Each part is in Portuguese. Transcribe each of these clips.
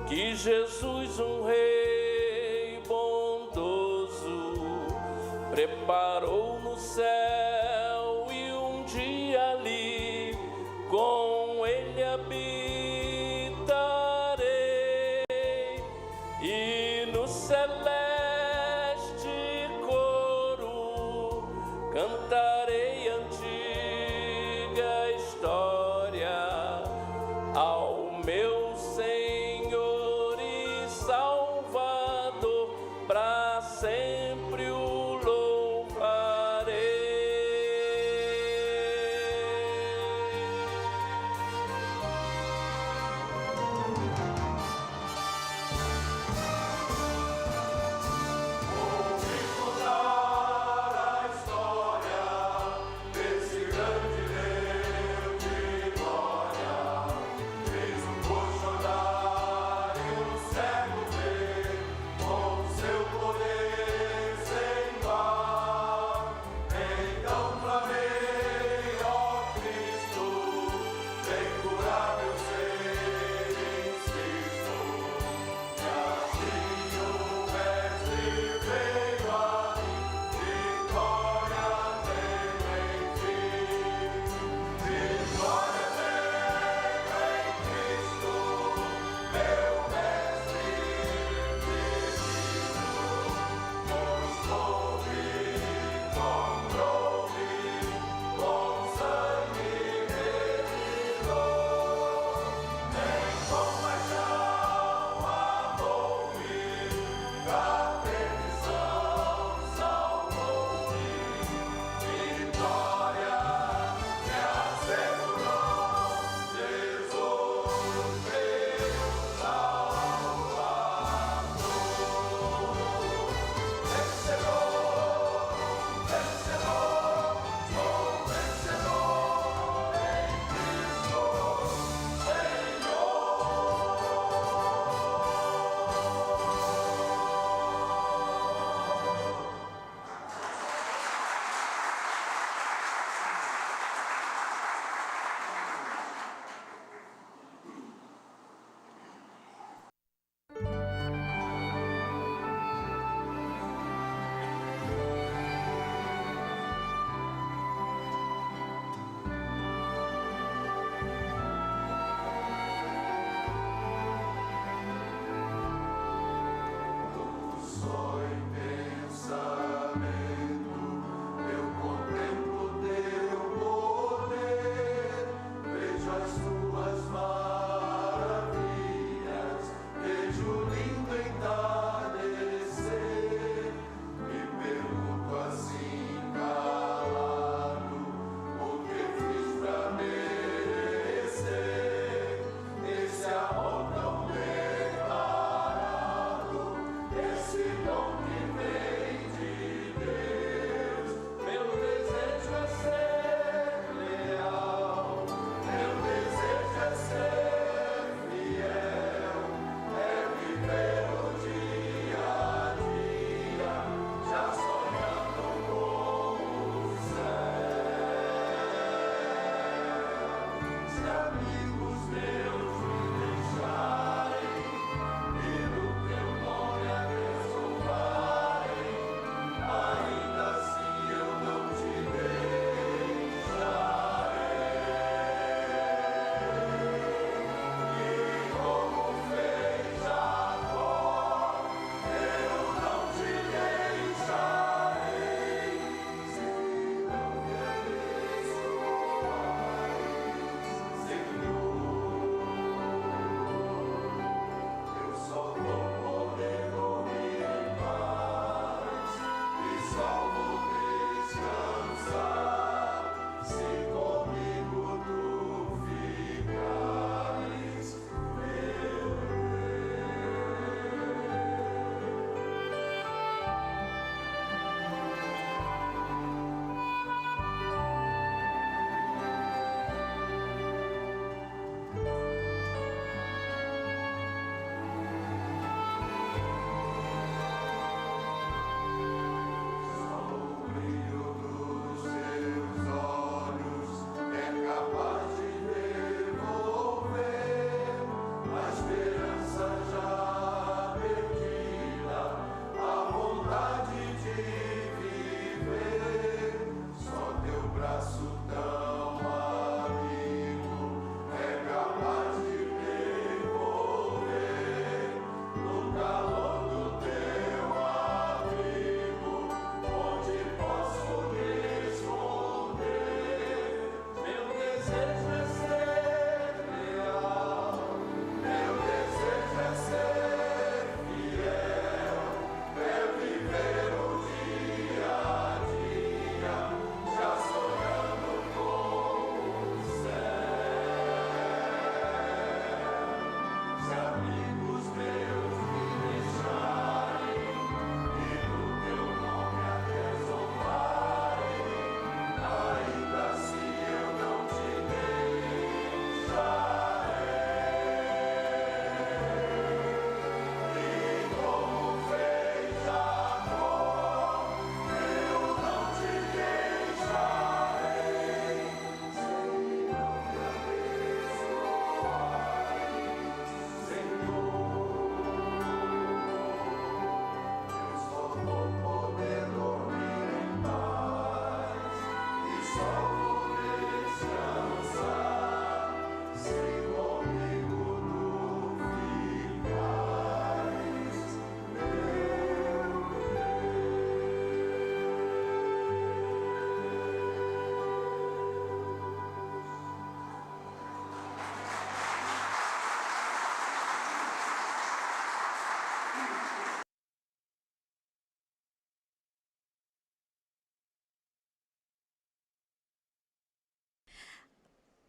Que Jesus, um rei bondoso, preparou no céu e um dia ali com ele habitarei, e no celeste coro cantarei antiga história ao meu Senhor e Salvador, para sempre o louvarei.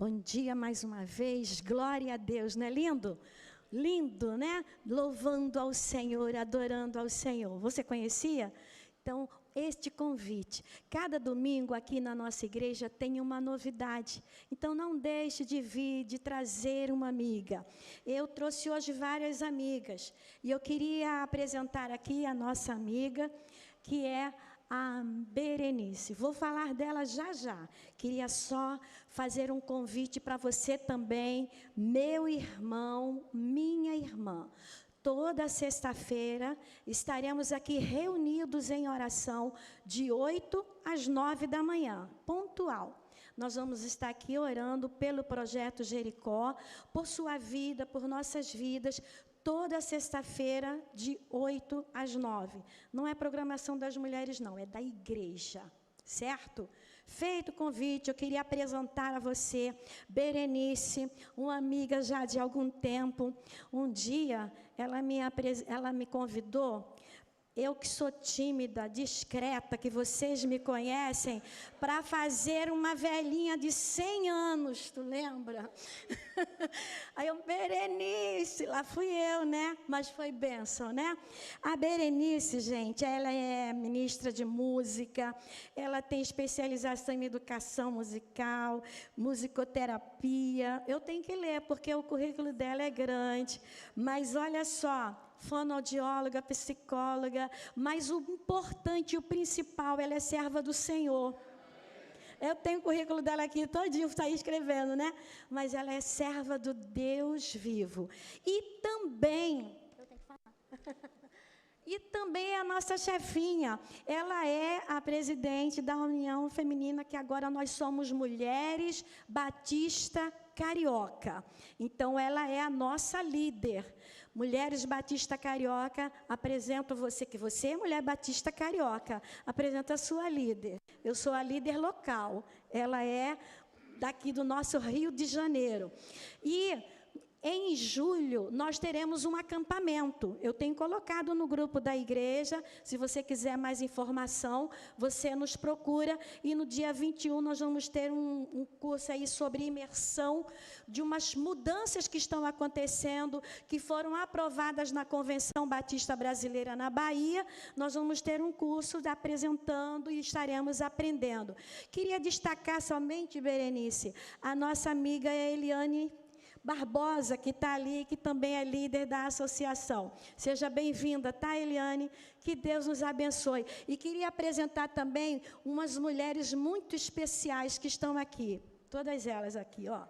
Bom dia mais uma vez, glória a Deus, não é lindo? Lindo, né? Louvando ao Senhor, adorando ao Senhor. Você conhecia? Então, este convite. Cada domingo aqui na nossa igreja tem uma novidade. Então, não deixe de vir, de trazer uma amiga. Eu trouxe hoje várias amigas. E eu queria apresentar aqui a nossa amiga, que é a Berenice. Vou falar dela já já. Queria só fazer um convite para você também, meu irmão, minha irmã. Toda sexta-feira estaremos aqui reunidos em oração de 8 às 9 da manhã, pontual. Nós vamos estar aqui orando pelo projeto Jericó, por sua vida, por nossas vidas, toda sexta-feira, de 8 às 9. Não é programação das mulheres, não, é da igreja, certo? Feito o convite, eu queria apresentar a você, Berenice, uma amiga já de algum tempo. Um dia, ela me convidou, eu que sou tímida, discreta, que vocês me conhecem, para fazer uma velhinha de 100 anos, tu lembra? Aí eu, Berenice, lá fui eu, né? Mas foi bênção, né? A Berenice, gente, ela é ministra de música, ela tem especialização em educação musical, musicoterapia. Eu tenho que ler, porque o currículo dela é grande. Mas olha só, fonoaudióloga, psicóloga, mas o importante e o principal, ela é serva do Senhor. Eu tenho o currículo dela aqui todinho, está aí escrevendo, né? Mas ela é serva do Deus vivo. E também... Eu tenho que falar. E também é a nossa chefinha. Ela é a presidente da União Feminina, que agora nós somos Mulheres Batista Carioca. Então, ela é a nossa líder. Mulheres Batista Carioca, apresento você, que você é Mulher Batista Carioca, apresento a sua líder. Eu sou a líder local, ela é daqui do nosso Rio de Janeiro. E em julho, nós teremos um acampamento. Eu tenho colocado no grupo da igreja. Se você quiser mais informação, você nos procura. E no dia 21, nós vamos ter um curso aí sobre imersão de umas mudanças que estão acontecendo, que foram aprovadas na Convenção Batista Brasileira na Bahia. Nós vamos ter um curso apresentando e estaremos aprendendo. Queria destacar somente, Berenice, a nossa amiga Eliane Barbosa, que está ali, que também é líder da associação. Seja bem-vinda, tá, Eliane? Que Deus nos abençoe. E queria apresentar também umas mulheres muito especiais que estão aqui. Todas elas aqui, ó.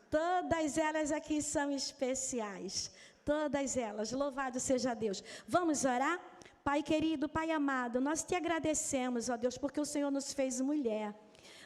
Todas elas aqui são especiais. Todas elas. Louvado seja Deus. Vamos orar? Pai querido, Pai amado, nós te agradecemos, ó Deus, porque o Senhor nos fez mulher.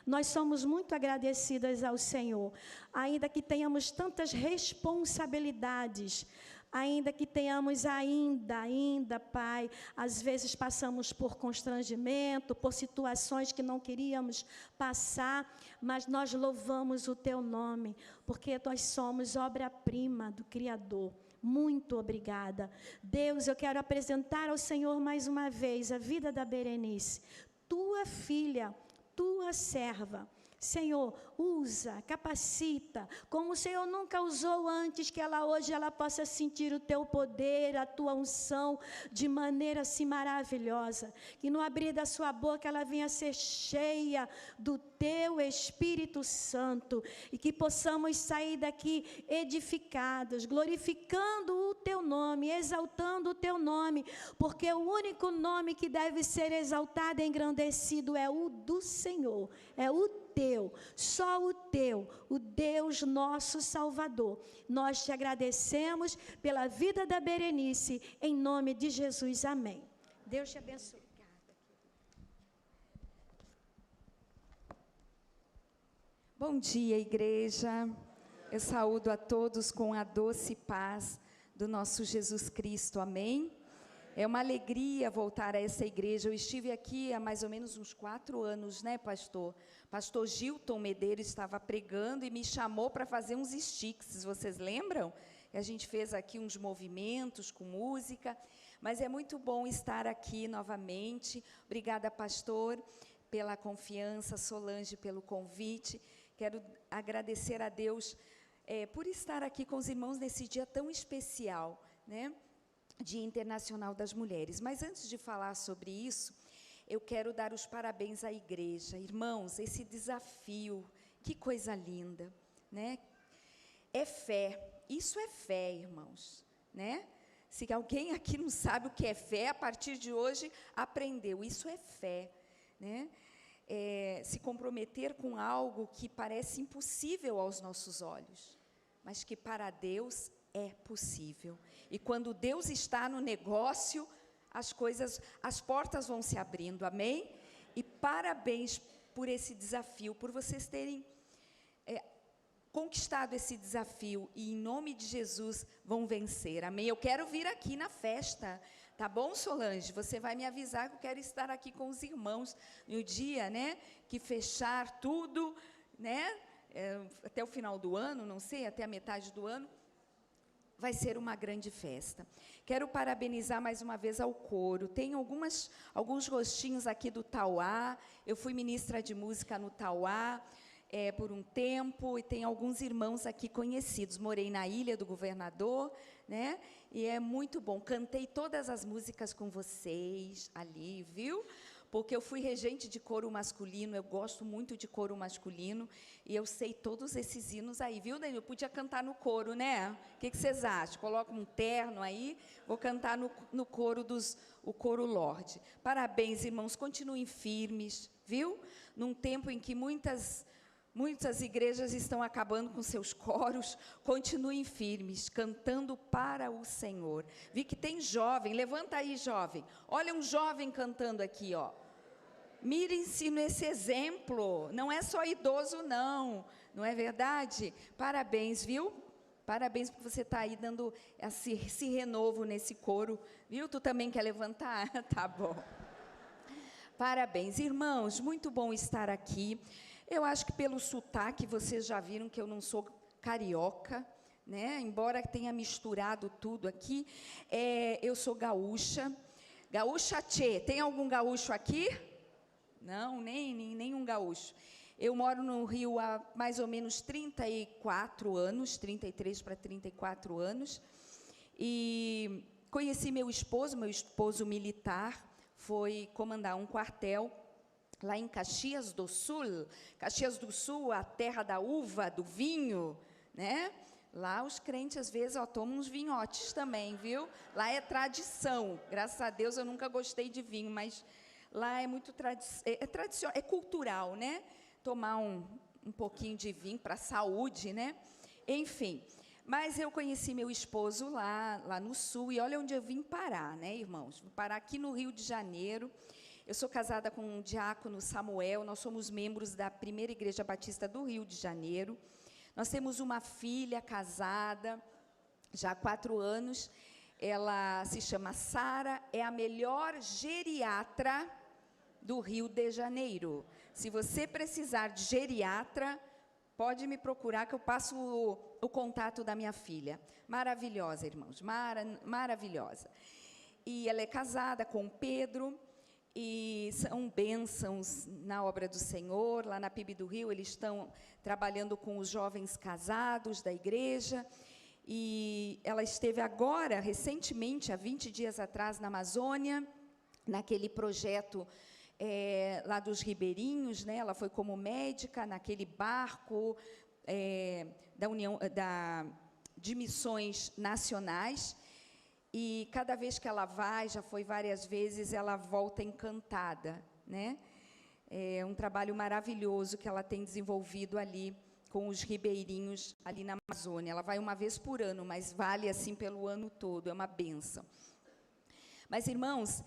Nós somos muito agradecidas ao Senhor, ainda que tenhamos tantas responsabilidades, ainda que tenhamos ainda, Pai, às vezes passamos por constrangimento, por situações que não queríamos passar, mas nós louvamos o Teu nome, porque nós somos obra-prima do Criador. Muito obrigada. Deus, eu quero apresentar ao Senhor mais uma vez a vida da Berenice, tua filha, tua serva. Senhor, usa, capacita, como o Senhor nunca usou antes, que hoje ela possa sentir o Teu poder, a Tua unção, de maneira assim maravilhosa, que no abrir da sua boca ela venha ser cheia do Teu Espírito Santo, e que possamos sair daqui edificados, glorificando o Teu nome, exaltando o Teu nome, porque o único nome que deve ser exaltado e engrandecido é o do Senhor, é o Teu, só o Teu, o Deus nosso Salvador. Nós te agradecemos pela vida da Berenice, em nome de Jesus, amém. Deus te abençoe. Bom dia, igreja. Eu saúdo a todos com a doce paz do nosso Jesus Cristo, amém? É uma alegria voltar a essa igreja. Eu estive aqui há mais ou menos uns 4 anos, né, pastor? Pastor Gilton Medeiros estava pregando e me chamou para fazer uns sticks, vocês lembram? E a gente fez aqui uns movimentos com música, mas é muito bom estar aqui novamente. Obrigada, pastor, pela confiança, Solange, pelo convite. Quero agradecer a Deus por estar aqui com os irmãos nesse dia tão especial, né? Dia Internacional das Mulheres. Mas antes de falar sobre isso, eu quero dar os parabéns à igreja. Irmãos, esse desafio, que coisa linda, né? É fé, isso é fé, irmãos, né? Se alguém aqui não sabe o que é fé, a partir de hoje aprendeu, isso é fé, né? Se comprometer com algo que parece impossível aos nossos olhos, mas que para Deus é possível. E quando Deus está no negócio, as portas vão se abrindo, amém? E parabéns por esse desafio, por vocês terem conquistado esse desafio, e em nome de Jesus vão vencer, amém? Eu quero vir aqui na festa, tá bom, Solange? Você vai me avisar que eu quero estar aqui com os irmãos no dia, né, que fechar tudo, né, até o final do ano, não sei, até a metade do ano, vai ser uma grande festa. Quero parabenizar mais uma vez ao coro. Tem alguns rostinhos aqui do Tauá. Eu fui ministra de música no Tauá por um tempo, e tem alguns irmãos aqui conhecidos. Morei na Ilha do Governador, né? E é muito bom. Cantei todas as músicas com vocês ali, viu? Porque eu fui regente de coro masculino, eu gosto muito de coro masculino, e eu sei todos esses hinos aí, viu, Danilo? Eu podia cantar no coro, né? O que vocês acham? Coloca um terno aí, vou cantar no coro o coro Lorde. Parabéns, irmãos, continuem firmes, viu? Num tempo em que muitas igrejas estão acabando com seus coros, continuem firmes, cantando para o Senhor. Vi que tem jovem, levanta aí, jovem. Olha um jovem cantando aqui, ó. Mirem-se nesse exemplo, não é só idoso, não é verdade? Parabéns, viu? Parabéns porque você está aí dando esse renovo nesse coro, viu? Tu também quer levantar? Tá bom. Parabéns, irmãos, muito bom estar aqui. Eu acho que pelo sotaque vocês já viram que eu não sou carioca, né? Embora tenha misturado tudo aqui, eu sou gaúcha. Gaúcha tchê, tem algum gaúcho aqui? Não, nenhum gaúcho. Eu moro no Rio há mais ou menos 34 anos, 33 para 34 anos, e conheci meu esposo militar, foi comandar um quartel lá em Caxias do Sul, a terra da uva, do vinho, né? Lá os crentes, às vezes, tomam uns vinhotes também, viu? Lá é tradição. Graças a Deus, eu nunca gostei de vinho, mas lá é muito tradicional, é cultural, né? Tomar um pouquinho de vinho para a saúde, né? Enfim, mas eu conheci meu esposo lá no Sul, e olha onde eu vim parar, né, irmãos? Vim parar aqui no Rio de Janeiro. Eu sou casada com o diácono Samuel, nós somos membros da Primeira Igreja Batista do Rio de Janeiro. Nós temos uma filha casada, já há 4 anos, ela se chama Sara, é a melhor geriatra do Rio de Janeiro. Se você precisar de geriatra, pode me procurar que eu passo o contato da minha filha. Maravilhosa, irmãos, maravilhosa. E ela é casada com o Pedro, e são bênçãos na obra do Senhor. Lá na PIB do Rio, eles estão trabalhando com os jovens casados da igreja, e ela esteve agora, recentemente, há 20 dias atrás, na Amazônia, naquele projeto lá dos ribeirinhos, né? Ela foi como médica naquele barco de missões nacionais, e cada vez que ela vai, já foi várias vezes, ela volta encantada, né? É um trabalho maravilhoso que ela tem desenvolvido ali com os ribeirinhos ali na Amazônia. Ela vai uma vez por ano, mas vale assim pelo ano todo, é uma bênção. Mas, irmãos,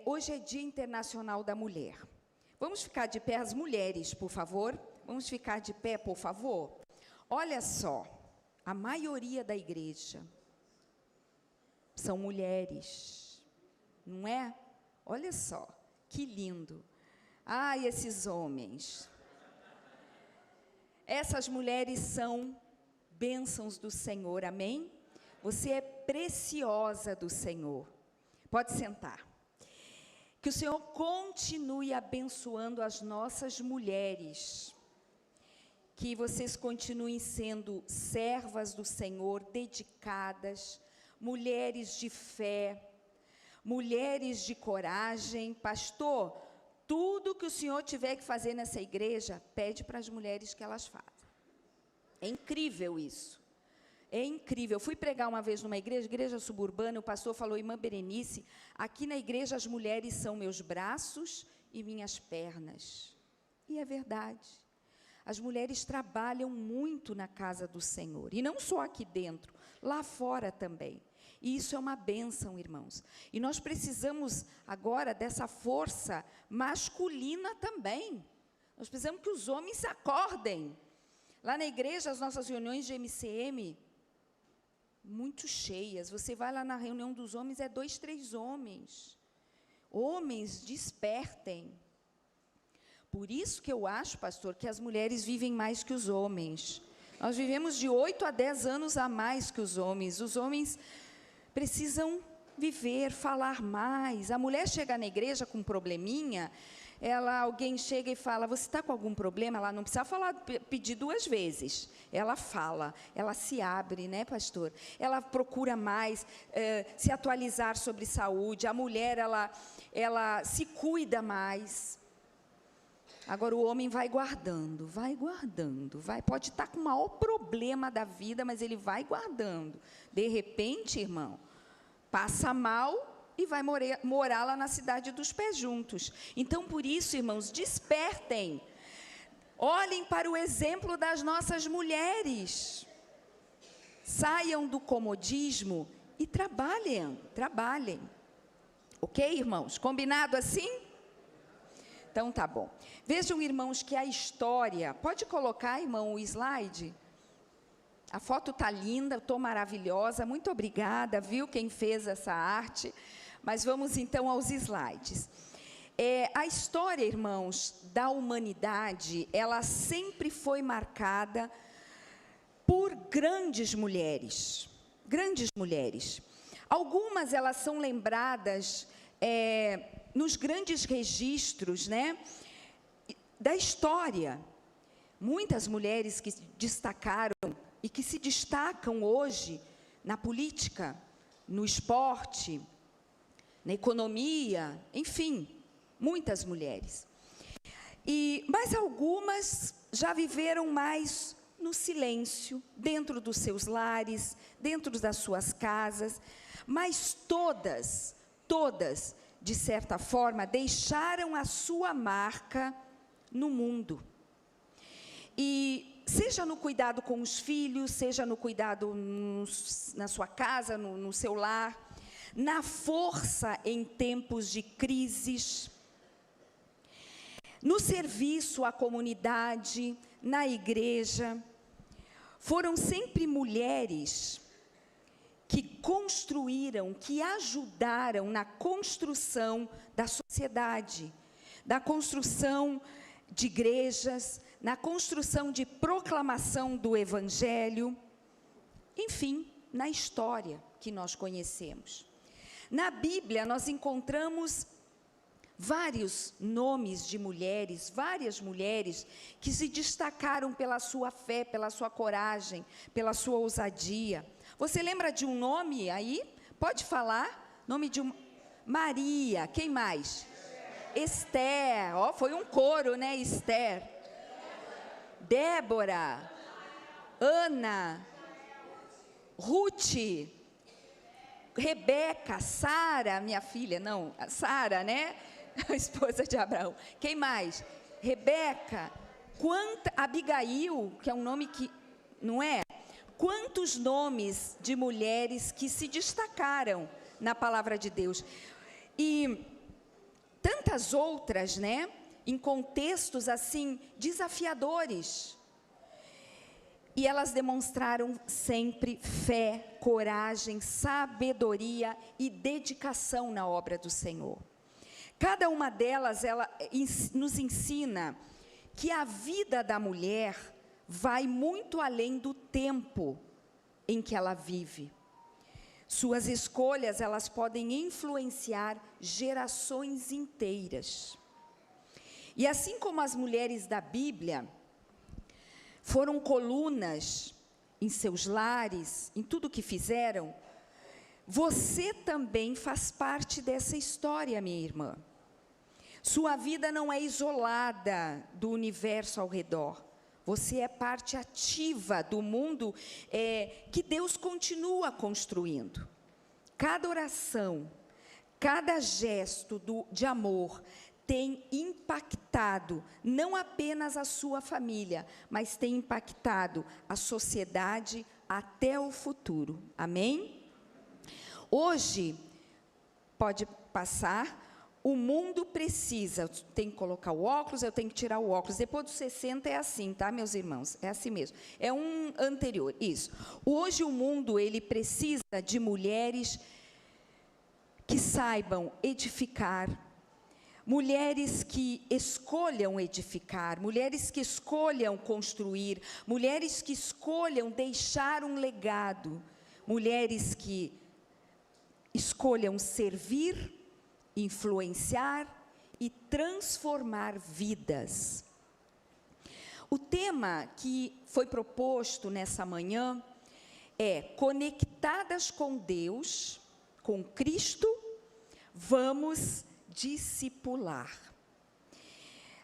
hoje é Dia Internacional da Mulher. Vamos ficar de pé, as mulheres, por favor? Vamos ficar de pé, por favor? Olha só, a maioria da igreja são mulheres, não é? Olha só, que lindo. Ai, esses homens. Essas mulheres são bênçãos do Senhor, amém? Você é preciosa do Senhor. Pode sentar. Que o Senhor continue abençoando as nossas mulheres. que vocês continuem sendo servas do Senhor, dedicadas, mulheres de fé, mulheres de coragem. Pastor, tudo que o senhor tiver que fazer nessa igreja, pede para as mulheres que elas façam. É incrível isso. É incrível. Eu fui pregar uma vez numa igreja suburbana, o pastor falou: irmã Berenice, aqui na igreja as mulheres são meus braços e minhas pernas. E é verdade. As mulheres trabalham muito na casa do Senhor. E não só aqui dentro, lá fora também. E isso é uma bênção, irmãos. E nós precisamos agora dessa força masculina também. Nós precisamos que os homens se acordem. Lá na igreja, as nossas reuniões de MCM, muito cheias. Você vai lá na reunião dos homens, é 2, 3 homens. Homens, despertem. Por isso que eu acho, pastor, que as mulheres vivem mais que os homens. Nós vivemos de 8 a 10 anos a mais que os homens. Os homens precisam viver, falar mais. A mulher chega na igreja com um probleminha, alguém chega e fala: você está com algum problema? Ela não precisa pedir 2 vezes. Ela fala, ela se abre, né, pastor? Ela procura mais se atualizar sobre saúde. A mulher, ela se cuida mais. Agora o homem vai guardando, pode estar com o maior problema da vida, mas ele vai guardando. De repente, irmão, passa mal e vai morar lá na cidade dos pés juntos. Então, por isso, irmãos, despertem. Olhem para o exemplo das nossas mulheres. Saiam do comodismo e trabalhem. Ok, irmãos? Combinado assim? Então, tá bom. Vejam, irmãos, que a história... Pode colocar, irmão, o slide? A foto está linda, estou maravilhosa. Muito obrigada, viu, quem fez essa arte. Mas vamos, então, aos slides. A história, irmãos, da humanidade, ela sempre foi marcada por grandes mulheres. Grandes mulheres. Algumas, elas são lembradas... nos grandes registros, né, da história. Muitas mulheres que se destacaram e que se destacam hoje na política, no esporte, na economia, enfim, muitas mulheres. Mas algumas já viveram mais no silêncio, dentro dos seus lares, dentro das suas casas, mas todas, de certa forma, deixaram a sua marca no mundo. E seja no cuidado com os filhos, seja no cuidado na sua casa, no seu lar, na força em tempos de crises, no serviço à comunidade, na igreja, foram sempre mulheres que construíram, que ajudaram na construção da sociedade, da construção de igrejas, na construção de proclamação do Evangelho, enfim, na história que nós conhecemos. Na Bíblia, nós encontramos vários nomes de mulheres, várias mulheres que se destacaram pela sua fé, pela sua coragem, pela sua ousadia. Você lembra de um nome aí? Pode falar? Nome de Maria. Quem mais? Esther. Ó, foi um coro, né? Esther. Débora. Ana. Ruth. Rebeca. Sara, minha filha. Não, Sara, né? A esposa de Abraão. Quem mais? Rebeca. Abigail, que é um nome que... Não é? Quantos nomes de mulheres que se destacaram na palavra de Deus. E tantas outras, né? Em contextos, assim, desafiadores. E elas demonstraram sempre fé, coragem, sabedoria e dedicação na obra do Senhor. Cada uma delas, ela nos ensina que a vida da mulher vai muito além do tempo em que ela vive. Suas escolhas, elas podem influenciar gerações inteiras. E assim como as mulheres da Bíblia foram colunas em seus lares, em tudo que fizeram, você também faz parte dessa história, minha irmã. Sua vida não é isolada do universo ao redor. Você é parte ativa do mundo que Deus continua construindo. Cada oração, cada gesto de amor tem impactado não apenas a sua família, mas tem impactado a sociedade até o futuro. Amém? Hoje, pode passar, o mundo precisa, tem que colocar o óculos, eu tenho que tirar o óculos. Depois dos 60 é assim, tá, meus irmãos? É assim mesmo. É um anterior, isso. Hoje o mundo, ele precisa de mulheres que saibam edificar, mulheres que escolham edificar, mulheres que escolham construir, mulheres que escolham deixar um legado, mulheres que escolham servir, influenciar e transformar vidas. O tema que foi proposto nessa manhã é: conectadas com Deus, com Cristo, vamos discipular.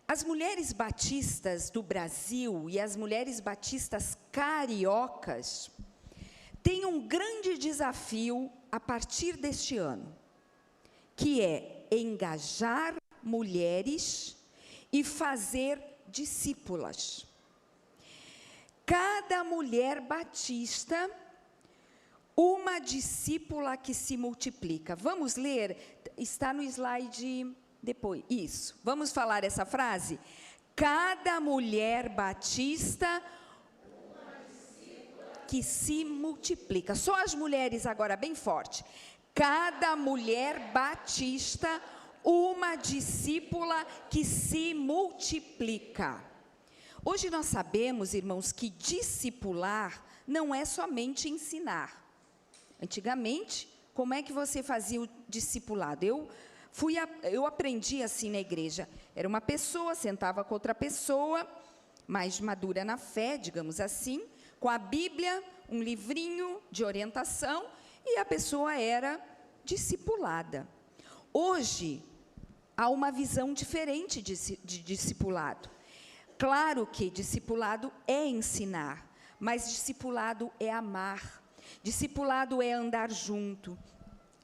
As mulheres batistas do Brasil e as mulheres batistas cariocas têm um grande desafio a partir deste ano, que é engajar mulheres e fazer discípulas. Cada mulher batista, uma discípula que se multiplica. Vamos ler? Está no slide depois. Isso. Vamos falar essa frase? Cada mulher batista que se multiplica. Só as mulheres agora, bem forte. Cada mulher batista, uma discípula que se multiplica. Hoje nós sabemos, irmãos, que discipular não é somente ensinar. Antigamente, como é que você fazia o discipulado? Eu aprendi assim na igreja. Era uma pessoa, sentava com outra pessoa, mais madura na fé, digamos assim, com a Bíblia, um livrinho de orientação, e a pessoa era discipulada. Hoje, há uma visão diferente de discipulado. Claro que discipulado é ensinar, mas discipulado é amar. Discipulado é andar junto.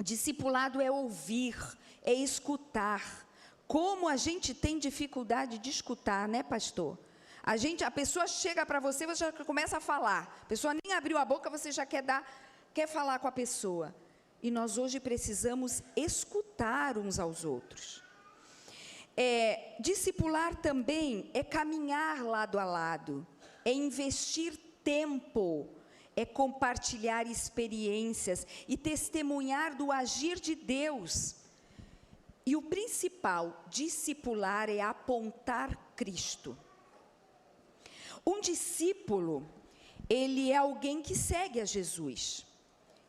Discipulado é ouvir, é escutar. Como a gente tem dificuldade de escutar, né, pastor? A pessoa chega para você, você já começa a falar. A pessoa nem abriu a boca, você já quer falar com a pessoa. E nós hoje precisamos escutar uns aos outros. Discipular também é caminhar lado a lado, é investir tempo, é compartilhar experiências e testemunhar do agir de Deus. E o principal, discipular, é apontar Cristo. Um discípulo, ele é alguém que segue a Jesus,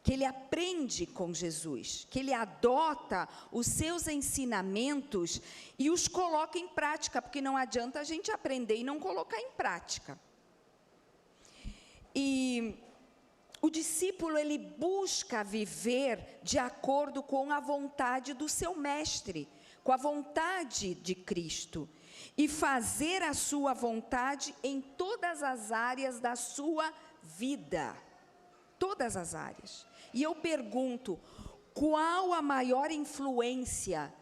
que ele aprende com Jesus, que ele adota os seus ensinamentos e os coloca em prática, porque não adianta a gente aprender e não colocar em prática. E o discípulo, ele busca viver de acordo com a vontade do seu mestre, com a vontade de Cristo, e fazer a sua vontade em todas as áreas da sua vida. Todas as áreas. E eu pergunto, qual a maior influência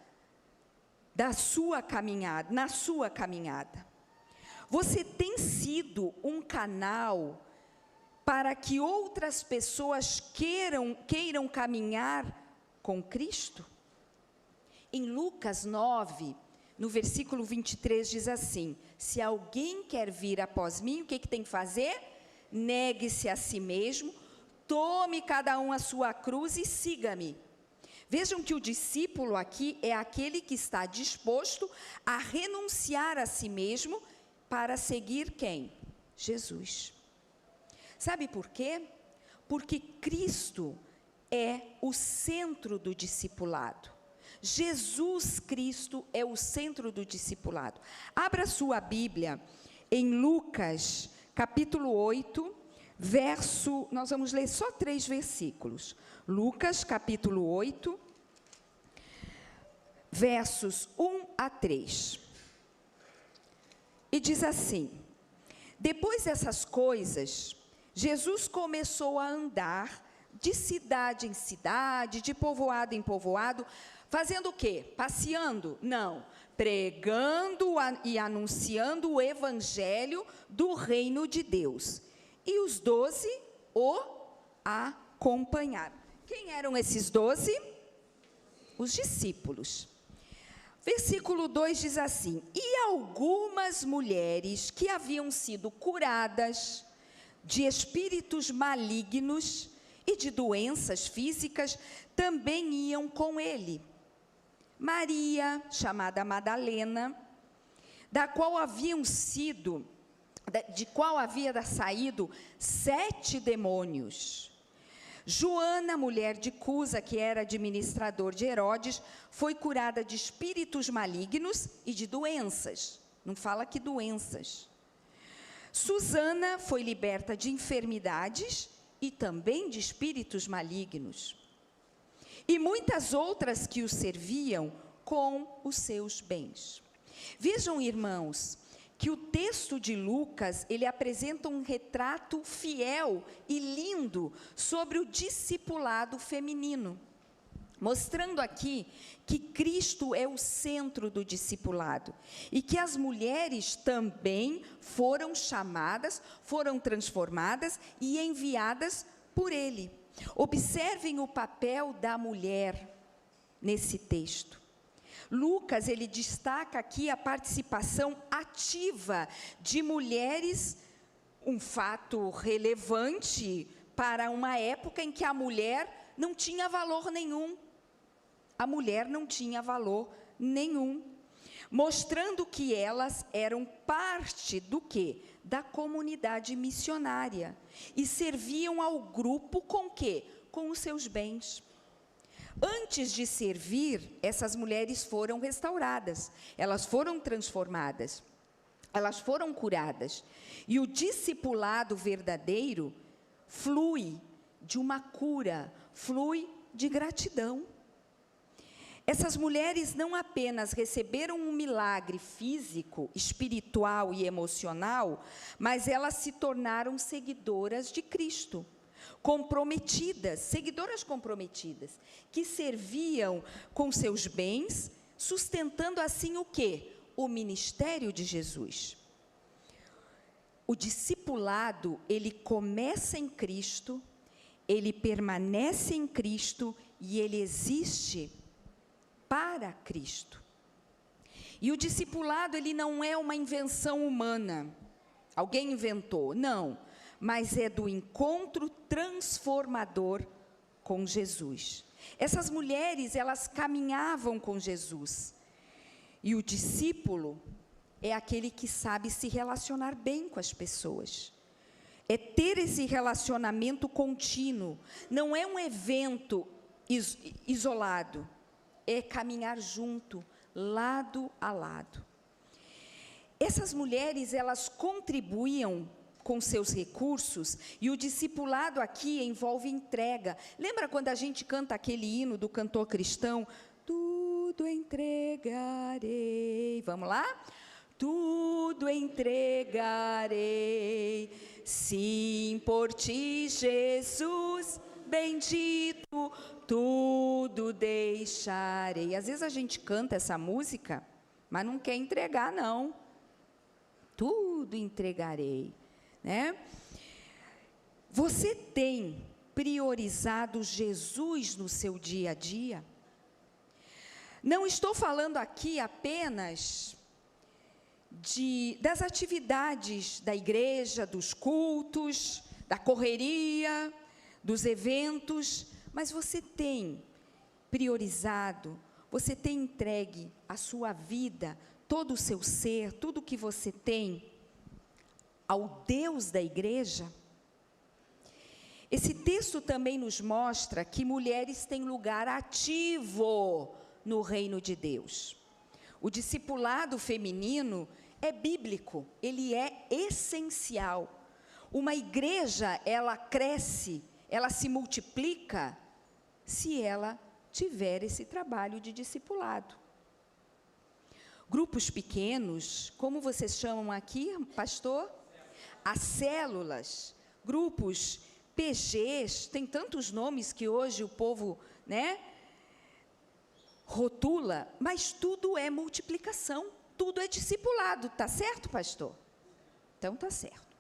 da sua caminhada, na sua caminhada? Você tem sido um canal para que outras pessoas queiram caminhar com Cristo? Em Lucas 9, no versículo 23, diz assim: se alguém quer vir após mim, o que tem que fazer? Negue-se a si mesmo, tome cada um a sua cruz e siga-me. Vejam que o discípulo aqui é aquele que está disposto a renunciar a si mesmo para seguir quem? Jesus. Sabe por quê? Porque Cristo é o centro do discipulado. Jesus Cristo é o centro do discipulado. Abra sua Bíblia em Lucas, capítulo 8, nós vamos ler só 3 versículos. Lucas, capítulo 8, versos 1 a 3. E diz assim: depois dessas coisas, Jesus começou a andar de cidade em cidade, de povoado em povoado, fazendo o quê? Passeando? Não. Pregando e anunciando o evangelho do reino de Deus. E os 12 o acompanharam. Quem eram esses 12? Os discípulos. Versículo 2 diz assim: e algumas mulheres que haviam sido curadas de espíritos malignos e de doenças físicas também iam com ele. Maria, chamada Madalena, de qual havia saído 7 demônios. Joana, mulher de Cusa, que era administrador de Herodes, foi curada de espíritos malignos e de doenças. Não fala que doenças. Susana foi liberta de enfermidades e também de espíritos malignos. E muitas outras que o serviam com os seus bens. Vejam, irmãos, que o texto de Lucas, ele apresenta um retrato fiel e lindo sobre o discipulado feminino, mostrando aqui que Cristo é o centro do discipulado e que as mulheres também foram chamadas, foram transformadas e enviadas por Ele. Observem o papel da mulher nesse texto. Lucas, ele destaca aqui a participação ativa de mulheres, um fato relevante para uma época em que a mulher não tinha valor nenhum. A mulher não tinha valor nenhum, mostrando que elas eram parte do quê? Da comunidade missionária, e serviam ao grupo com o quê? Com os seus bens. Antes de servir, essas mulheres foram restauradas, elas foram transformadas, elas foram curadas. E o discipulado verdadeiro flui de uma cura, flui de gratidão. Essas mulheres não apenas receberam um milagre físico, espiritual e emocional, mas elas se tornaram seguidoras de Cristo. Seguidoras comprometidas, que serviam com seus bens, sustentando assim o quê? O ministério de Jesus. O discipulado, ele começa em Cristo, ele permanece em Cristo e ele existe para Cristo. E o discipulado, ele não é uma invenção humana, alguém inventou, não, mas é do encontro transformador com Jesus. Essas mulheres, elas caminhavam com Jesus, e o discípulo é aquele que sabe se relacionar bem com as pessoas, é ter esse relacionamento contínuo, não é um evento isolado, é caminhar junto, lado a lado. Essas mulheres, elas contribuíam com seus recursos, e o discipulado aqui envolve entrega. Lembra quando a gente canta aquele hino do cantor cristão? Tudo entregarei. Vamos lá? Tudo entregarei, sim, por ti, Jesus bendito, tudo deixarei. Às vezes a gente canta essa música, mas não quer entregar, não. Tudo entregarei, né? Você tem priorizado Jesus no seu dia a dia? Não estou falando aqui apenas das atividades da igreja, dos cultos, da correria, dos eventos, mas você tem priorizado, você tem entregue a sua vida, todo o seu ser, tudo o que você tem, ao Deus da igreja? Esse texto também nos mostra que mulheres têm lugar ativo no reino de Deus. O discipulado feminino é bíblico, ele é essencial. Uma igreja, ela cresce, ela se multiplica, se ela tiver esse trabalho de discipulado. Grupos pequenos, como vocês chamam aqui, pastor? As células, grupos, PGs, tem tantos nomes que hoje o povo, rotula, mas tudo é multiplicação, tudo é discipulado, tá certo, pastor? Então tá certo.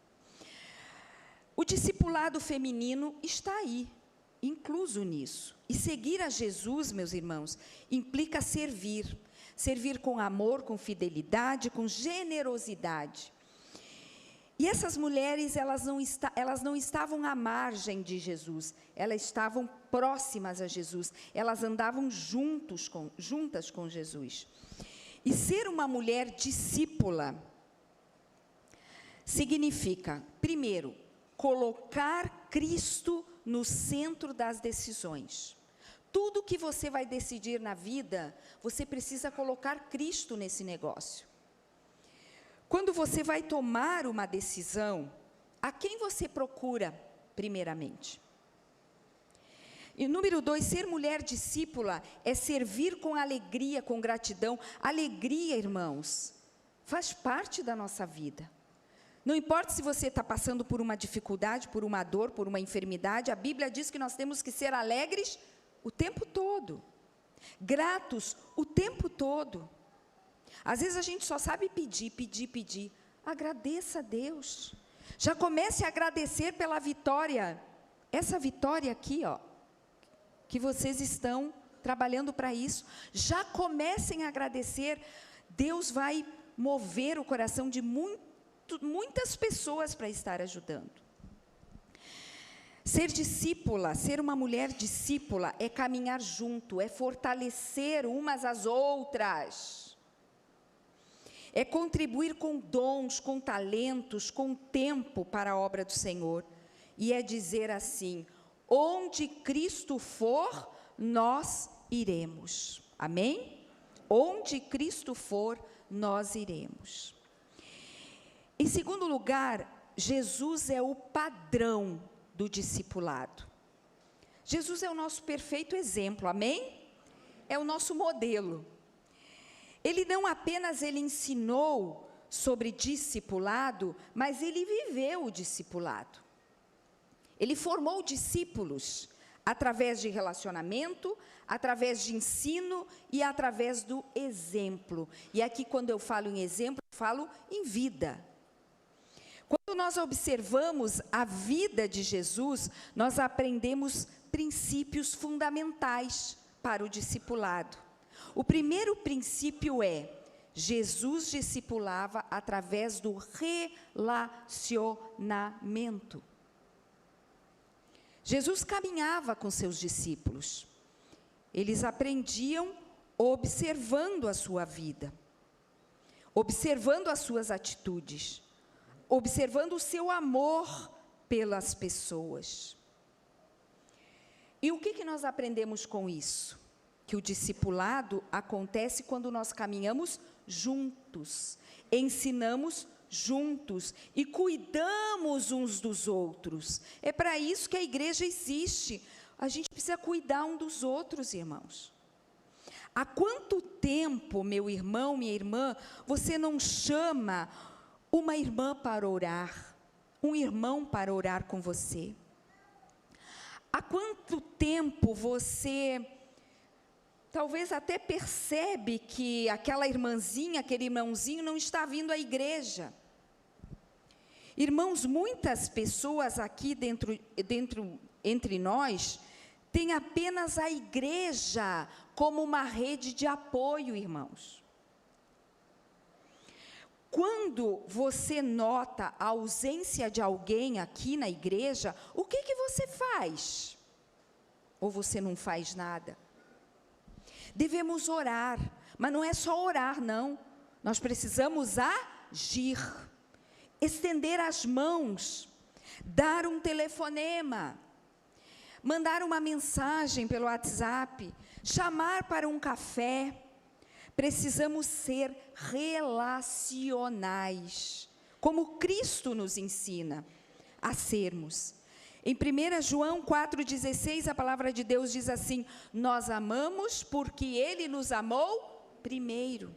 O discipulado feminino está aí, incluso nisso. E seguir a Jesus, meus irmãos, implica servir com amor, com fidelidade, com generosidade. E essas mulheres, elas não estavam à margem de Jesus, elas estavam próximas a Jesus, elas andavam juntas com Jesus. E ser uma mulher discípula significa, primeiro, colocar Cristo no centro das decisões. Tudo que você vai decidir na vida, você precisa colocar Cristo nesse negócio. Quando você vai tomar uma decisão, a quem você procura, primeiramente? E número 2, ser mulher discípula é servir com alegria, com gratidão. Alegria, irmãos, faz parte da nossa vida. Não importa se você está passando por uma dificuldade, por uma dor, por uma enfermidade, a Bíblia diz que nós temos que ser alegres o tempo todo, gratos o tempo todo. Às vezes a gente só sabe pedir. Agradeça a Deus. Já comece a agradecer pela vitória. Essa vitória aqui, que vocês estão trabalhando para isso. Já comecem a agradecer. Deus vai mover o coração de muitas pessoas para estar ajudando. Ser discípula, ser uma mulher discípula, é caminhar junto, é fortalecer umas às outras. É contribuir com dons, com talentos, com tempo para a obra do Senhor. E é dizer assim: onde Cristo for, nós iremos. Amém? Onde Cristo for, nós iremos. Em segundo lugar, Jesus é o padrão do discipulado. Jesus é o nosso perfeito exemplo, amém? É o nosso modelo. Ele não apenas ensinou sobre discipulado, mas ele viveu o discipulado. Ele formou discípulos através de relacionamento, através de ensino e através do exemplo. E aqui, quando eu falo em exemplo, eu falo em vida. Quando nós observamos a vida de Jesus, nós aprendemos princípios fundamentais para o discipulado. O primeiro princípio é: Jesus discipulava através do relacionamento. Jesus caminhava com seus discípulos. Eles aprendiam observando a sua vida, observando as suas atitudes, observando o seu amor pelas pessoas. E o que nós aprendemos com isso? Que o discipulado acontece quando nós caminhamos juntos, ensinamos juntos e cuidamos uns dos outros. É para isso que a igreja existe. A gente precisa cuidar um dos outros, irmãos. Há quanto tempo, meu irmão, minha irmã, você não chama uma irmã para orar, um irmão para orar com você? Há quanto tempo você talvez até percebe que aquela irmãzinha, aquele irmãozinho não está vindo à igreja? Irmãos, muitas pessoas aqui entre nós têm apenas a igreja como uma rede de apoio, irmãos. Quando você nota a ausência de alguém aqui na igreja, o que você faz? Ou você não faz nada? Devemos orar, mas não é só orar, não. Nós precisamos agir, estender as mãos, dar um telefonema, mandar uma mensagem pelo WhatsApp, chamar para um café. Precisamos ser relacionais, como Cristo nos ensina. a sermos. Em 1 João 4,16, a palavra de Deus diz assim: nós amamos porque Ele nos amou primeiro.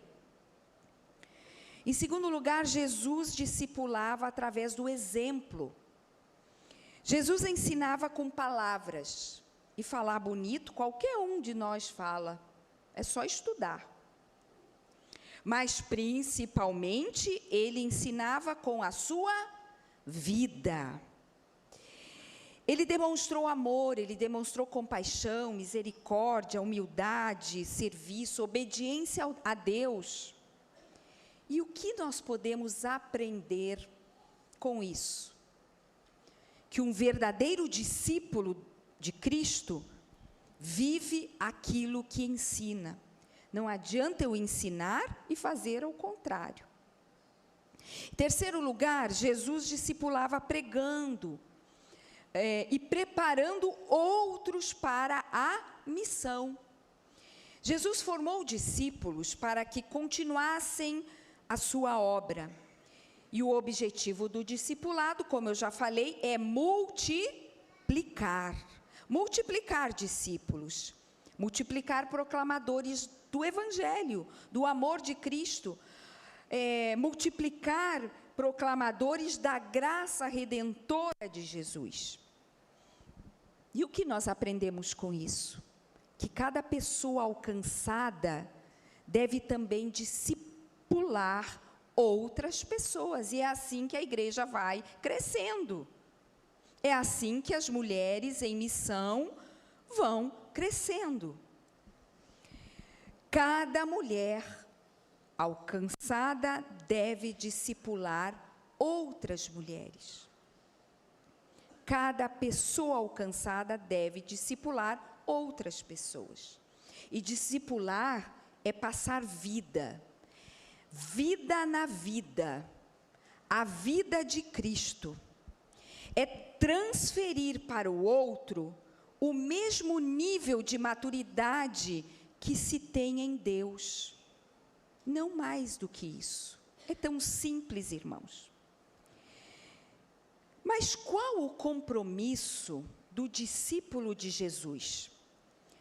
Em segundo lugar, Jesus discipulava através do exemplo. Jesus ensinava com palavras. E falar bonito, qualquer um de nós fala. É só estudar. Mas, principalmente, Ele ensinava com a sua vida. Ele demonstrou amor, Ele demonstrou compaixão, misericórdia, humildade, serviço, obediência a Deus. E o que nós podemos aprender com isso? Que um verdadeiro discípulo de Cristo vive aquilo que ensina. Não adianta eu ensinar e fazer ao contrário. Em terceiro lugar, Jesus discipulava pregando e preparando outros para a missão. Jesus formou discípulos para que continuassem a sua obra. E o objetivo do discipulado, como eu já falei, é multiplicar discípulos, multiplicar proclamadores do Evangelho, do amor de Cristo, multiplicar proclamadores da graça redentora de Jesus. E o que nós aprendemos com isso? Que cada pessoa alcançada deve também discipular outras pessoas, e é assim que a igreja vai crescendo. É assim que as mulheres em missão vão crescendo. Cada mulher alcançada deve discipular outras mulheres. Cada pessoa alcançada deve discipular outras pessoas. E discipular é passar vida. Vida na vida. A vida de Cristo. É transferir para o outro o mesmo nível de maturidade que se tem em Deus. Não mais do que isso. É tão simples, irmãos. Mas qual o compromisso do discípulo de Jesus?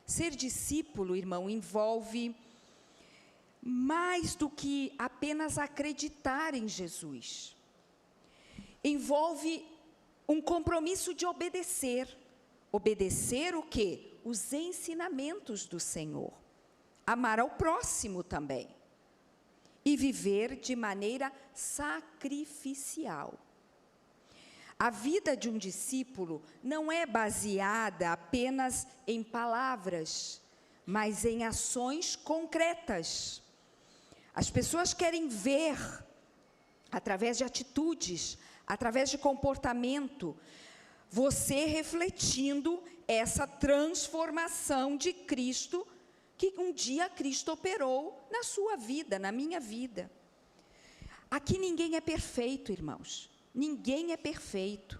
Ser discípulo, irmão, envolve mais do que apenas acreditar em Jesus. Envolve um compromisso de obedecer. Obedecer o quê? Os ensinamentos do Senhor. Amar ao próximo também. E viver de maneira sacrificial. A vida de um discípulo não é baseada apenas em palavras, mas em ações concretas. As pessoas querem ver, através de atitudes, através de comportamento, você refletindo essa transformação de Cristo, que um dia Cristo operou na sua vida, na minha vida. Aqui ninguém é perfeito, irmãos. Ninguém é perfeito.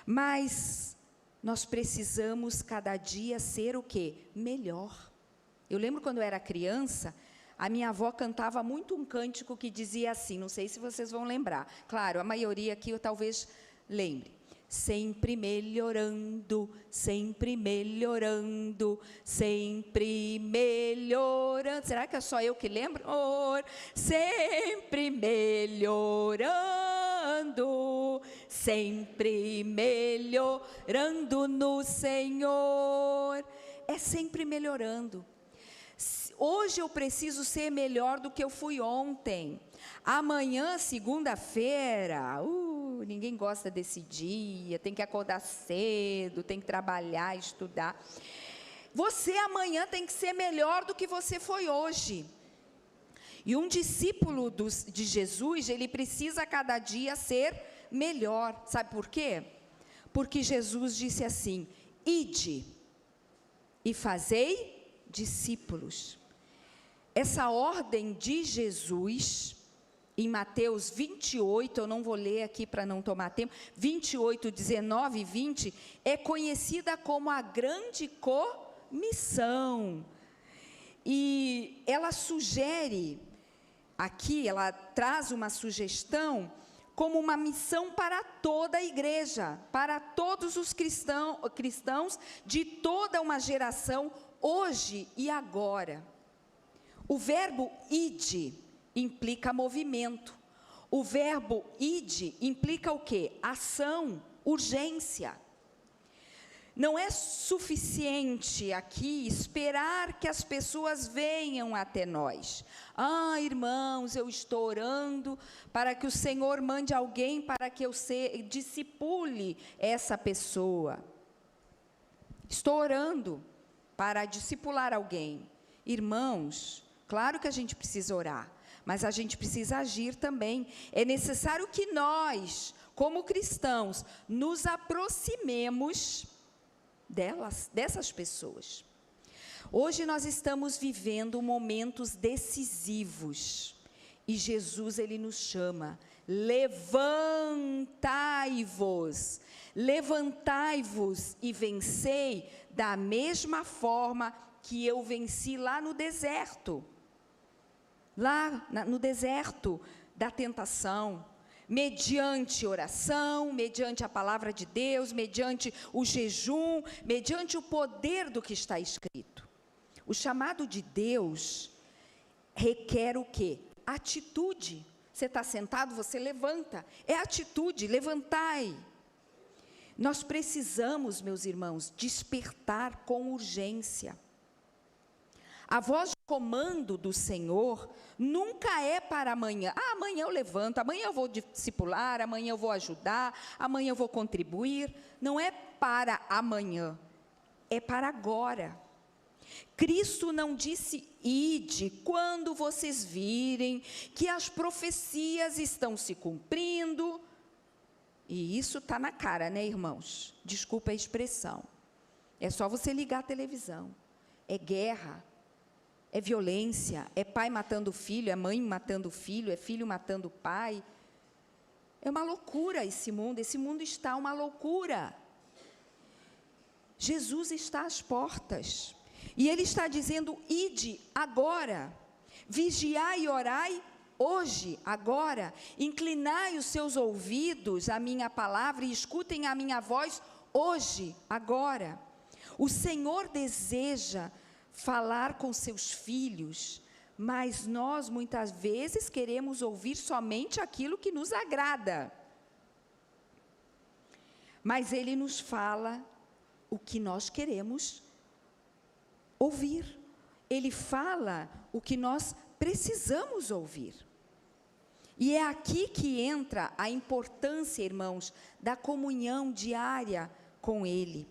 Mas nós precisamos cada dia ser o quê? Melhor. Eu lembro quando eu era criança, a minha avó cantava muito um cântico que dizia assim, não sei se vocês vão lembrar. Claro, a maioria aqui eu talvez lembre. Sempre melhorando, sempre melhorando, sempre melhorando. Será que é só eu que lembro? Sempre melhorando, sempre melhorando no Senhor. É sempre melhorando. Hoje eu preciso ser melhor do que eu fui ontem. Amanhã, segunda-feira, ninguém gosta desse dia, tem que acordar cedo, tem que trabalhar, estudar. Você amanhã tem que ser melhor do que você foi hoje. E um discípulo de Jesus, ele precisa cada dia ser melhor. Sabe por quê? Porque Jesus disse assim, ide e fazei discípulos. Essa ordem de Jesus, em Mateus 28, eu não vou ler aqui para não tomar tempo, 28, 19 e 20, é conhecida como a grande comissão. E ela sugere, aqui ela traz uma sugestão como uma missão para toda a igreja, para todos os cristãos de toda uma geração, hoje e agora. O verbo ide implica movimento. O verbo ide implica o quê? Ação, urgência. Não é suficiente aqui esperar que as pessoas venham até nós. Irmãos, eu estou orando para que o Senhor mande alguém para que eu discipule essa pessoa. Estou orando para discipular alguém. Irmãos, claro que a gente precisa orar, mas a gente precisa agir também. É necessário que nós, como cristãos, nos aproximemos dessas pessoas. Hoje nós estamos vivendo momentos decisivos e Jesus, ele nos chama: levantai-vos, levantai-vos e vencei da mesma forma que eu venci lá no deserto, no deserto da tentação, mediante oração, mediante a palavra de Deus, mediante o jejum, mediante o poder do que está escrito. O chamado de Deus requer o quê? Atitude. Você está sentado, você levanta. É atitude, levantai. Nós precisamos, meus irmãos, despertar com urgência. A voz de comando do Senhor nunca é para amanhã. Amanhã eu levanto, amanhã eu vou discipular, amanhã eu vou ajudar, amanhã eu vou contribuir. Não é para amanhã, é para agora. Cristo não disse: ide, quando vocês virem que as profecias estão se cumprindo. E isso está na cara, né, irmãos? Desculpa a expressão. É só você ligar a televisão. É guerra. É violência, é pai matando filho, é mãe matando filho, é filho matando pai. É uma loucura esse mundo está uma loucura. Jesus está às portas, e Ele está dizendo: ide agora, vigiai e orai hoje, agora, inclinai os seus ouvidos à minha palavra e escutem a minha voz hoje, agora. O Senhor deseja falar com seus filhos, mas nós muitas vezes queremos ouvir somente aquilo que nos agrada. Mas Ele nos fala o que nós queremos ouvir. Ele fala o que nós precisamos ouvir. E é aqui que entra a importância, irmãos, da comunhão diária com Ele.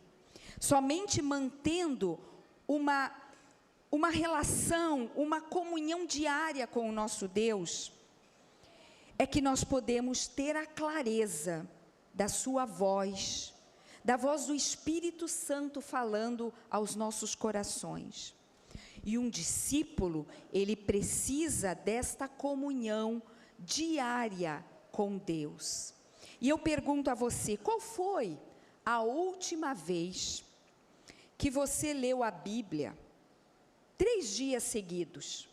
Somente mantendo uma relação, uma comunhão diária com o nosso Deus, é que nós podemos ter a clareza da sua voz, da voz do Espírito Santo falando aos nossos corações. E um discípulo, ele precisa desta comunhão diária com Deus. E eu pergunto a você: qual foi a última vez que você leu a Bíblia 3 dias seguidos?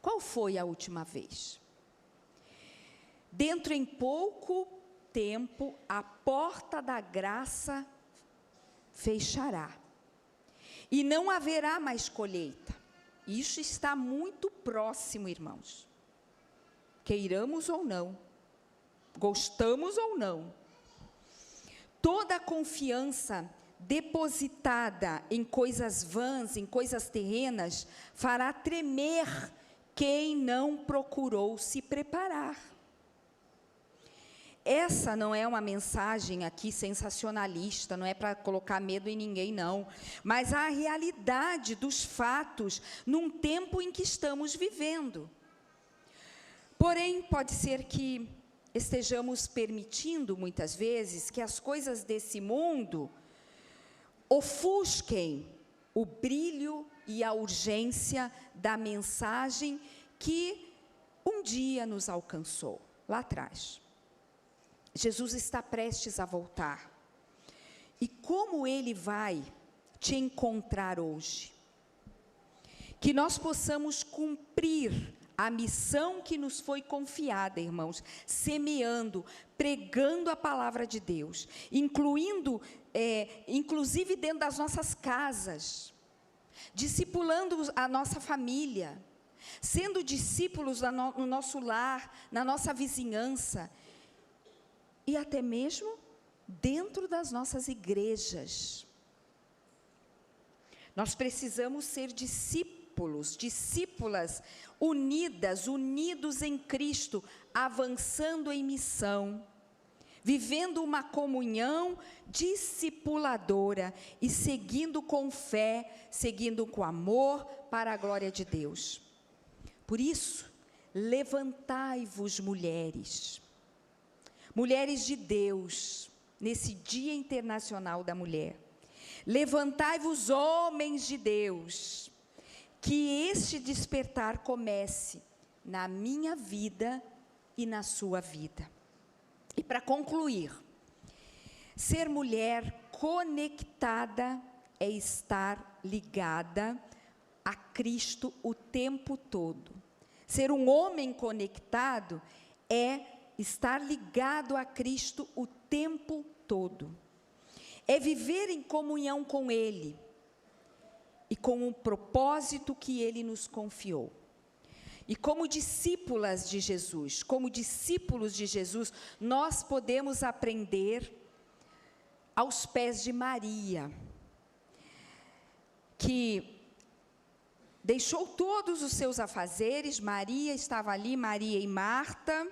Qual foi a última vez? Dentro em pouco tempo, a porta da graça fechará, e não haverá mais colheita. Isso está muito próximo, irmãos. Queiramos ou não, gostamos ou não, toda a confiança depositada em coisas vãs, em coisas terrenas, fará tremer quem não procurou se preparar. Essa não é uma mensagem aqui sensacionalista, não é para colocar medo em ninguém, não, mas a realidade dos fatos num tempo em que estamos vivendo. Porém, pode ser que estejamos permitindo, muitas vezes, que as coisas desse mundo ofusquem o brilho e a urgência da mensagem que um dia nos alcançou, lá atrás. Jesus está prestes a voltar. E como Ele vai te encontrar hoje? Que nós possamos cumprir a missão que nos foi confiada, irmãos, semeando, pregando a palavra de Deus, inclusive dentro das nossas casas, discipulando a nossa família, sendo discípulos no nosso lar, na nossa vizinhança, e até mesmo dentro das nossas igrejas. Nós precisamos ser discípulas, unidos em Cristo, avançando em missão, vivendo uma comunhão discipuladora e seguindo com fé, seguindo com amor para a glória de Deus. Por isso, levantai-vos, mulheres de Deus, nesse Dia Internacional da Mulher. Levantai-vos, homens de Deus, que este despertar comece na minha vida e na sua vida. E para concluir, ser mulher conectada é estar ligada a Cristo o tempo todo. Ser um homem conectado é estar ligado a Cristo o tempo todo. É viver em comunhão com Ele e com o propósito que Ele nos confiou. E como discípulas de Jesus, como discípulos de Jesus, nós podemos aprender aos pés de Maria, que deixou todos os seus afazeres. Maria estava ali, Maria e Marta.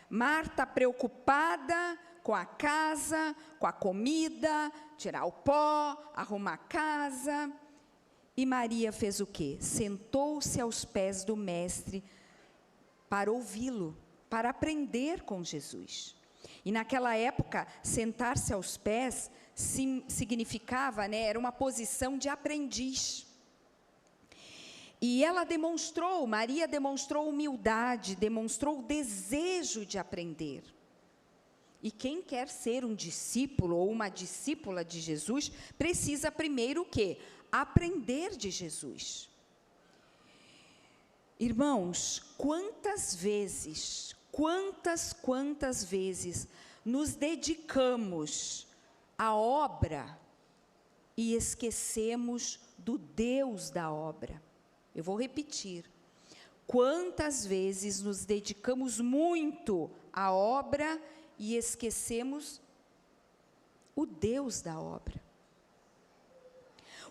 Marta preocupada com a casa, com a comida, tirar o pó, arrumar a casa. E Maria fez o quê? Sentou-se aos pés do Mestre para ouvi-lo, para aprender com Jesus. E naquela época, sentar-se aos pés significava, era uma posição de aprendiz. E Maria demonstrou humildade, demonstrou o desejo de aprender. E quem quer ser um discípulo ou uma discípula de Jesus, precisa primeiro o quê? Aprender de Jesus. Irmãos, quantas vezes nos dedicamos à obra e esquecemos do Deus da obra? Eu vou repetir. Quantas vezes nos dedicamos muito à obra e esquecemos o Deus da obra?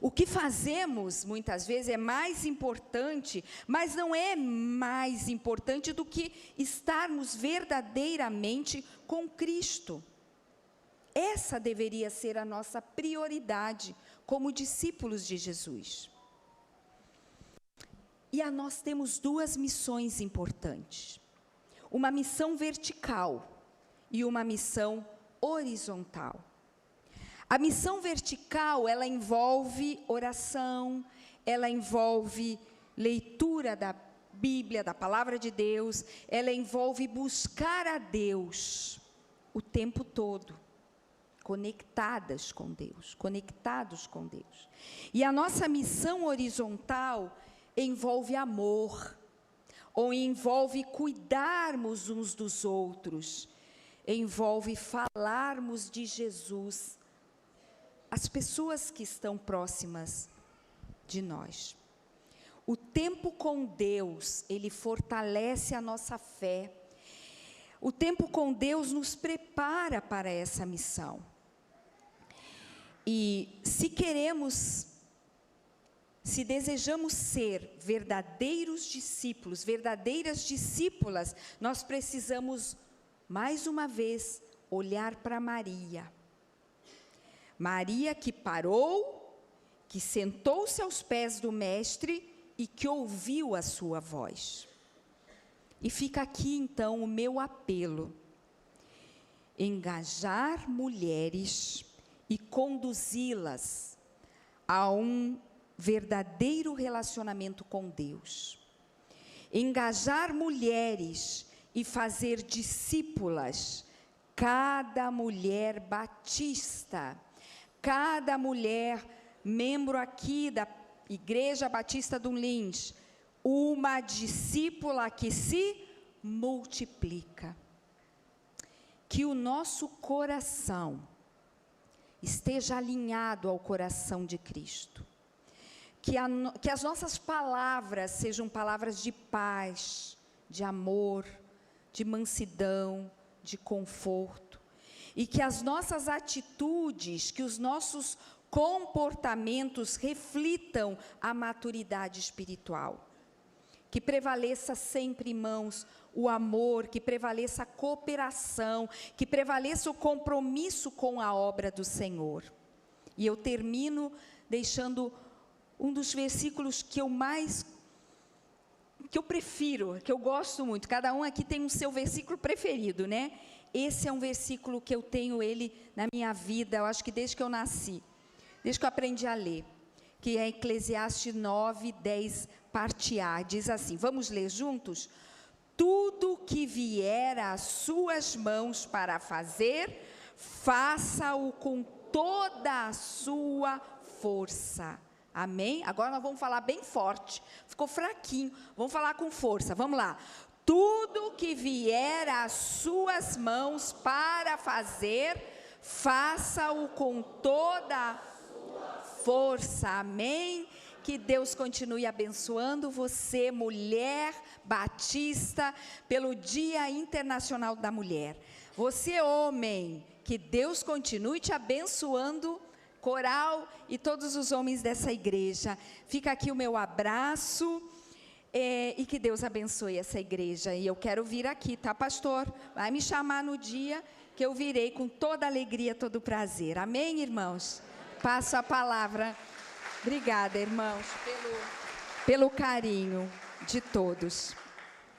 O que fazemos, muitas vezes, é mais importante, mas não é mais importante do que estarmos verdadeiramente com Cristo. Essa deveria ser a nossa prioridade como discípulos de Jesus. E nós temos duas missões importantes. Uma missão vertical e uma missão horizontal. A missão vertical, ela envolve oração, ela envolve leitura da Bíblia, da Palavra de Deus, ela envolve buscar a Deus o tempo todo, conectados com Deus. E a nossa missão horizontal envolve amor, ou envolve cuidarmos uns dos outros, envolve falarmos de Jesus às pessoas que estão próximas de nós. O tempo com Deus, ele fortalece a nossa fé. O tempo com Deus nos prepara para essa missão. E se desejamos ser verdadeiros discípulos, verdadeiras discípulas, nós precisamos, mais uma vez, olhar para Maria. Maria que parou, que sentou-se aos pés do Mestre e que ouviu a sua voz. E fica aqui, então, o meu apelo: engajar mulheres e conduzi-las a um verdadeiro relacionamento com Deus. Engajar mulheres e fazer discípulas, cada mulher batista, cada mulher membro aqui da Igreja Batista do Lins, uma discípula que se multiplica. Que o nosso coração esteja alinhado ao coração de Cristo. Que as nossas palavras sejam palavras de paz, de amor, de mansidão, de conforto. E que as nossas atitudes, que os nossos comportamentos reflitam a maturidade espiritual. Que prevaleça sempre, irmãos, o amor, que prevaleça a cooperação, que prevaleça o compromisso com a obra do Senhor. E eu termino deixando um dos versículos que eu prefiro, que eu gosto muito. Cada um aqui tem o seu versículo preferido, né? Esse é um versículo que eu tenho ele na minha vida, eu acho que desde que eu nasci, desde que eu aprendi a ler, que é Eclesiastes 9, 10, parte A, diz assim, vamos ler juntos? Tudo que vier às suas mãos para fazer, faça-o com toda a sua força. Amém? Agora nós vamos falar bem forte, ficou fraquinho, vamos falar com força, vamos lá. Tudo que vier às suas mãos para fazer, faça-o com toda a força. Amém? Que Deus continue abençoando você, mulher batista, pelo Dia Internacional da Mulher. Você, homem, que Deus continue te abençoando, coral e todos os homens dessa igreja. Fica aqui o meu abraço e que Deus abençoe essa igreja. E eu quero vir aqui, tá, pastor? Vai me chamar no dia que eu virei com toda alegria, todo prazer. Amém, irmãos? Passo a palavra. Obrigada, irmãos, pelo carinho de todos.